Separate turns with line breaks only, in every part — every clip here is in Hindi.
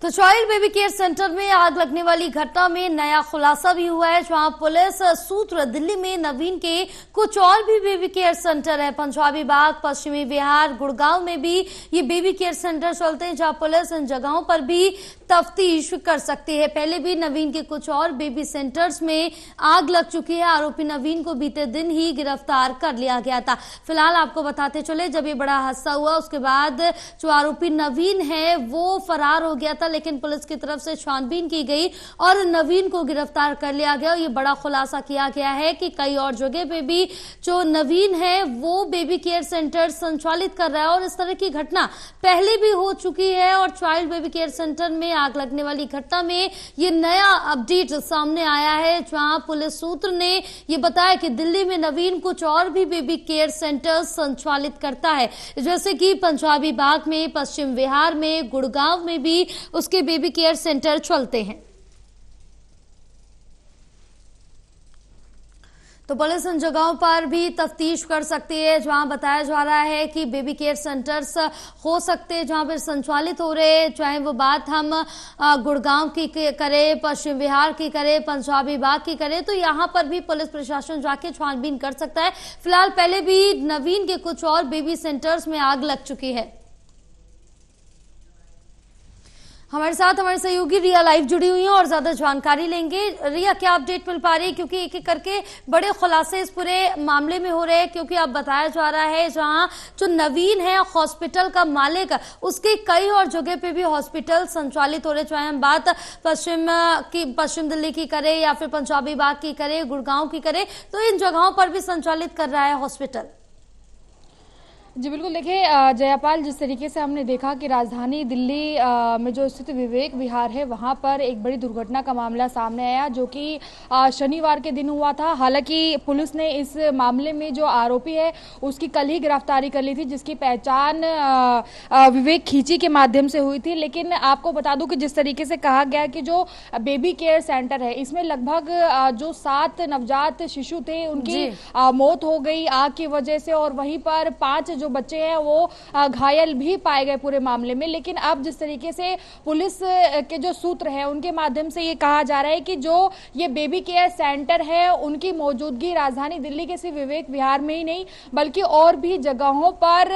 तो चाइल्ड बेबी केयर सेंटर में आग लगने वाली घटना में नया खुलासा भी हुआ है, जहां पुलिस सूत्र दिल्ली में नवीन के कुछ और भी बेबी केयर सेंटर है। पंजाबी बाग, पश्चिमी बिहार, गुड़गांव में भी ये बेबी केयर सेंटर चलते हैं, जहां पुलिस इन जगहों पर भी तफ्तीश कर सकती है। पहले भी नवीन के कुछ और बेबी सेंटर्स में आग लग चुकी है। आरोपी नवीन को बीते दिन ही गिरफ्तार कर लिया गया था। फिलहाल आपको बताते चले, जब ये बड़ा हादसा हुआ उसके बाद जो आरोपी नवीन है वो फरार हो गया था, लेकिन पुलिस की तरफ से छानबीन की गई और नवीन को गिरफ्तार कर लिया गया। ये बड़ा खुलासा किया गया है कि कई और जगह पे भी जो नवीन है वो बेबी केयर सेंटर संचालित कर रहा है और इस तरह की घटना पहले भी हो चुकी है। और चाइल्ड बेबी केयर सेंटर में आग लगने वाली घटना में ये नया अपडेट सामने आया है, जहां पुलिस सूत्र ने ये बताया कि दिल्ली में नवीन कुछ और भी बेबी केयर सेंटर संचालित करता है, जैसे कि पंजाबी बाग में, पश्चिम बिहार में, गुड़गांव में भी उसके बेबी केयर सेंटर चलते हैं। तो पुलिस इन जगहों पर भी तफ्तीश कर सकती है, जहां बताया जा रहा है कि बेबी केयर सेंटर्स हो सकते हैं जहां पर संचालित हो रहे हैं, चाहे वो बात हम गुड़गांव की करें, पश्चिम बिहार की करें, पंजाबी बाग की करें, तो यहां पर भी पुलिस प्रशासन जाके छानबीन कर सकता है। फिलहाल पहले भी नवीन के कुछ और बेबी सेंटर्स में आग लग चुकी है। हमारे साथ हमारे सहयोगी रिया लाइव जुड़ी हुई हैं और ज्यादा जानकारी लेंगे। रिया, क्या अपडेट मिल पा रही है, क्योंकि एक एक करके बड़े खुलासे इस पूरे मामले में हो रहे हैं, क्योंकि अब बताया जा रहा है जहां जो नवीन है हॉस्पिटल का मालिक, उसके कई और जगह पे भी हॉस्पिटल संचालित हो रहे, चाहे हम बात पश्चिम दिल्ली की करें या फिर पंजाबी बाग की करें, गुड़गांव की करें, तो इन जगहों पर भी संचालित कर रहा है हॉस्पिटल।
जी बिल्कुल, देखिए जयापाल, जिस तरीके से हमने देखा कि राजधानी दिल्ली में जो स्थित विवेक विहार है वहां पर एक बड़ी दुर्घटना का मामला सामने आया, जो कि शनिवार के दिन हुआ था। हालांकि पुलिस ने इस मामले में जो आरोपी है उसकी कल ही गिरफ्तारी कर ली थी, जिसकी पहचान विवेक खींची के माध्यम से हुई थी। लेकिन आपको बता दूं कि जिस तरीके से कहा गया कि जो बेबी केयर सेंटर है इसमें लगभग जो 7 नवजात शिशु थे उनकी मौत हो गई आग की वजह से, और वहीं पर 5 जो बच्चे हैं वो घायल भी पाए गए पूरे मामले में। लेकिन अब जिस तरीके से पुलिस के जो सूत्र हैं उनके माध्यम से ये कहा जा रहा है कि जो ये बेबी केयर सेंटर है उनकी मौजूदगी राजधानी दिल्ली के सिर्फ विवेक विहार में ही नहीं बल्कि और भी जगहों पर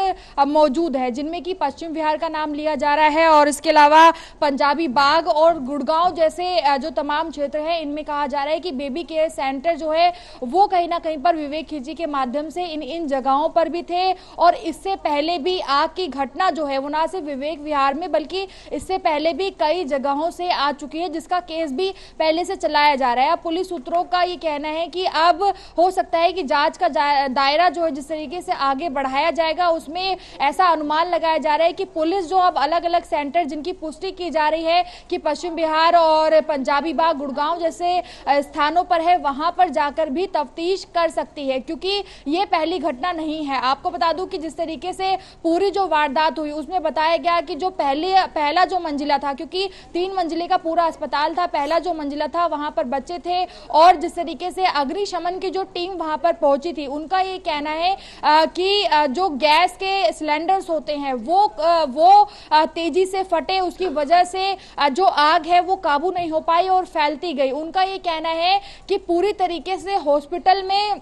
मौजूद है, जिनमें कि पश्चिम बिहार का नाम लिया जा रहा है और इसके अलावा पंजाबी बाग और गुड़गांव जैसे जो तमाम क्षेत्र है इनमें कहा जा रहा है कि बेबी केयर सेंटर जो है वो कहीं ना कहीं पर विवेक खींची के माध्यम से इन जगहों पर भी थे। और इससे पहले भी आग की घटना जो है वो ना सिर्फ विवेक विहार में बल्कि इससे पहले भी कई जगहों से आ चुकी है, जिसका केस भी पहले से चलाया जा रहा है। पुलिस सूत्रों का ये कहना है कि अब हो सकता है कि जांच का दायरा जो है जिस तरीके से आगे बढ़ाया जाएगा उसमें ऐसा अनुमान लगाया जा रहा है कि पुलिस जो अब अलग अलग सेंटर जिनकी पुष्टि की जा रही है कि पश्चिम बिहार और पंजाबी बाग, गुड़गांव जैसे स्थानों पर है, वहां पर जाकर भी तफ्तीश कर सकती है, क्योंकि ये पहली घटना नहीं है। आपको बता दूं कि जिस तरीके से पूरी जो वारदात हुई उसमें बताया गया कि जो पहला जो मंजिला था, क्योंकि 3 मंजिले का पूरा अस्पताल था, पहला जो मंजिला था वहां पर बच्चे थे और जिस तरीके से अग्निशमन की जो टीम वहां पर पहुंची थी उनका ये कहना है कि जो गैस के सिलेंडर्स होते हैं वो तेजी से फटे, उसकी वजह से जो आग है वो काबू नहीं हो पाई और फैलती गई। उनका ये कहना है कि पूरी तरीके से हॉस्पिटल में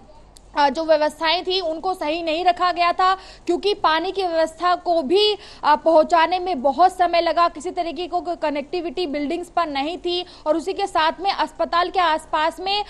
जो व्यवस्थाएं थी उनको सही नहीं रखा गया था, क्योंकि पानी की व्यवस्था को भी पहुंचाने में बहुत समय लगा, किसी तरीके को कनेक्टिविटी बिल्डिंग्स पर नहीं थी और उसी के साथ में अस्पताल के आसपास में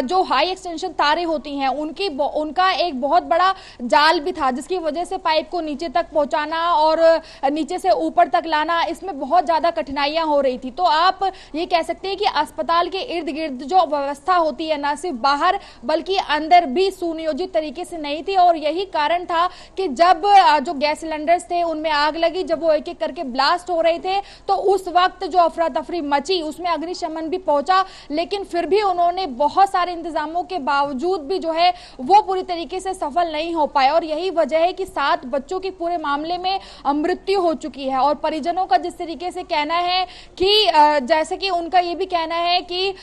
जो हाई एक्सटेंशन तारें होती हैं उनका एक बहुत बड़ा जाल भी था, जिसकी वजह से पाइप को नीचे तक पहुंचाना और नीचे से ऊपर तक लाना, इसमें बहुत ज्यादा कठिनाइयां हो रही थी। तो आप ये कह सकते हैं कि अस्पताल के इर्द गिर्द जो व्यवस्था होती है न सिर्फ बाहर बल्कि अंदर भी सुनियोजित तरीके से नहीं थी और यही कारण था कि जब जो गैस सिलेंडर्स थे उनमें आग लगी, जब वो एक एक करके ब्लास्ट हो रहे थे तो उस वक्त जो अफरा तफरी मची उसमें अग्निशमन भी पहुंचा, लेकिन फिर भी उन्होंने बहुत सारे इंतजामों के बावजूद भी जो है वो पूरी तरीके से सफल नहीं हो पाए और यही वजह है कि 7 बच्चों की पूरे मामले में मृत्यु हो चुकी है। और परिजनों का जिस तरीके से कहना है कि जैसे कि उनका ये भी कहना है कि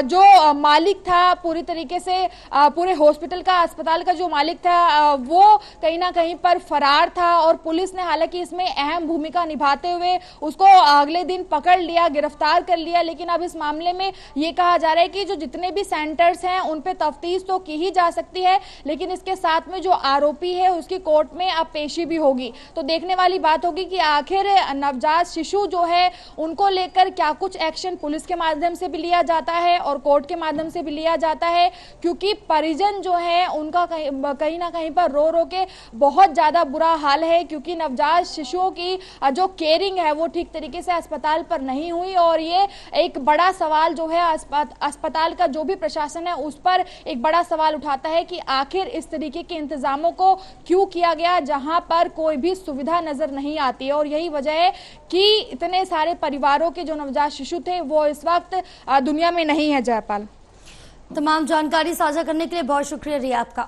जो मालिक था पूरी तरीके से पूरे हॉस्पिटल का अस्पताल का जो मालिक था वो कहीं ना कहीं पर फरार था और पुलिस ने हालांकि इसमें अहम भूमिका निभाते हुए उसको अगले दिन पकड़ लिया, गिरफ्तार कर लिया। लेकिन अब इस मामले में ये कहा जा रहा है कि जो जितने भी सेंटर्स हैं उन पे तफ्तीश तो की ही जा सकती है, लेकिन इसके साथ में जो आरोपी है उसकी कोर्ट में अब पेशी भी होगी। तो देखने वाली बात होगी कि आखिर नवजात शिशु जो है उनको लेकर क्या कुछ एक्शन पुलिस के माध्यम से भी लिया जाता है और कोर्ट के माध्यम से भी लिया जाता है, क्योंकि परिजन जो है उनका कहीं ना कहीं पर रो रो के बहुत ज्यादा बुरा हाल है, क्योंकि नवजात शिशुओं की जो केयरिंग है वो ठीक तरीके से अस्पताल पर नहीं हुई। और ये एक बड़ा सवाल जो है अस्पताल का जो भी प्रशासन है उस पर एक बड़ा सवाल उठाता है कि आखिर इस तरीके के इंतजामों को क्यों किया गया जहां पर कोई भी सुविधा नजर नहीं आती है। और यही वजह है कि इतने सारे परिवारों के जो नवजात शिशु थे वो इस वक्त दुनिया में नहीं है। जयपाल,
तमाम जानकारी साझा करने के लिए बहुत शुक्रिया रिया आपका।